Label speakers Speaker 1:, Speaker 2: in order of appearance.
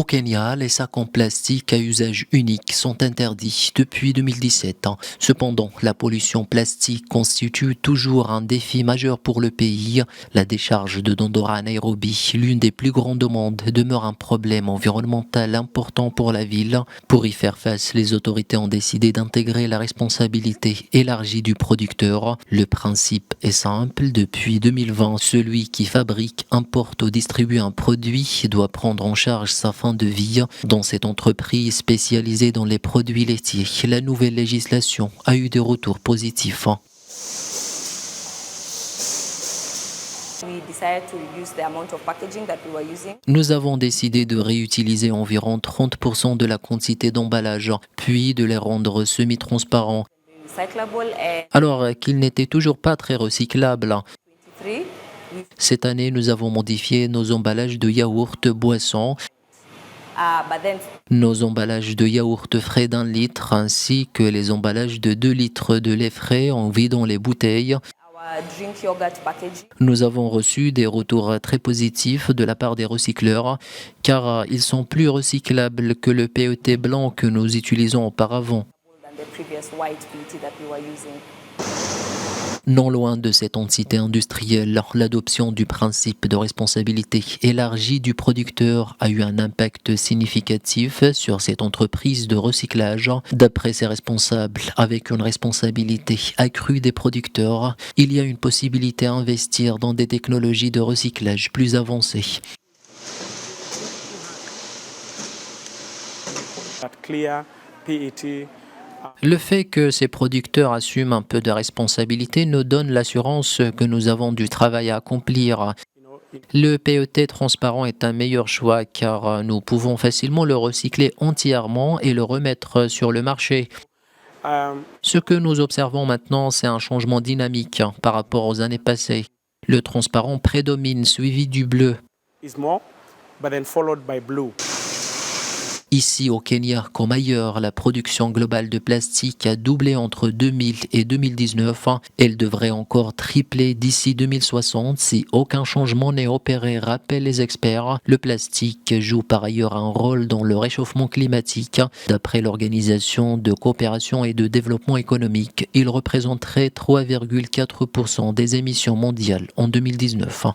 Speaker 1: Au Kenya, les sacs en plastique à usage unique sont interdits depuis 2017. Cependant, la pollution plastique constitue toujours un défi majeur pour le pays. La décharge de Dandora à Nairobi, l'une des plus grandes au monde, demeure un problème environnemental important pour la ville. Pour y faire face, les autorités ont décidé d'intégrer la responsabilité élargie du producteur. Le principe est simple. Depuis 2020, celui qui fabrique, importe ou distribue un produit doit prendre en charge sa fin de vie. Dans cette entreprise spécialisée dans les produits laitiers, la nouvelle législation a eu des retours positifs. Nous avons décidé de réutiliser environ 30% de la quantité d'emballage, puis de les rendre semi-transparents, alors qu'ils n'étaient toujours pas très recyclables. Cette année, nous avons modifié nos emballages de yaourt boisson, nos emballages de yaourt frais d'1 litre ainsi que les emballages de 2 litres de lait frais en vidant les bouteilles. Nous avons reçu des retours très positifs de la part des recycleurs car ils sont plus recyclables que le PET blanc que nous utilisons auparavant. Non loin de cette entité industrielle, l'adoption du principe de responsabilité élargie du producteur a eu un impact significatif sur cette entreprise de recyclage. D'après ses responsables, avec une responsabilité accrue des producteurs, il y a une possibilité à investir dans des technologies de recyclage plus avancées. Le fait que ces producteurs assument un peu de responsabilité nous donne l'assurance que nous avons du travail à accomplir. Le PET transparent est un meilleur choix car nous pouvons facilement le recycler entièrement et le remettre sur le marché. Ce que nous observons maintenant, c'est un changement dynamique par rapport aux années passées. Le transparent prédomine, suivi du bleu. Ici au Kenya comme ailleurs, la production globale de plastique a doublé entre 2000 et 2019. Elle devrait encore tripler d'ici 2060 si aucun changement n'est opéré, rappellent les experts. Le plastique joue par ailleurs un rôle dans le réchauffement climatique. D'après l'Organisation de coopération et de développement économique, il représenterait 3,4% des émissions mondiales en 2019.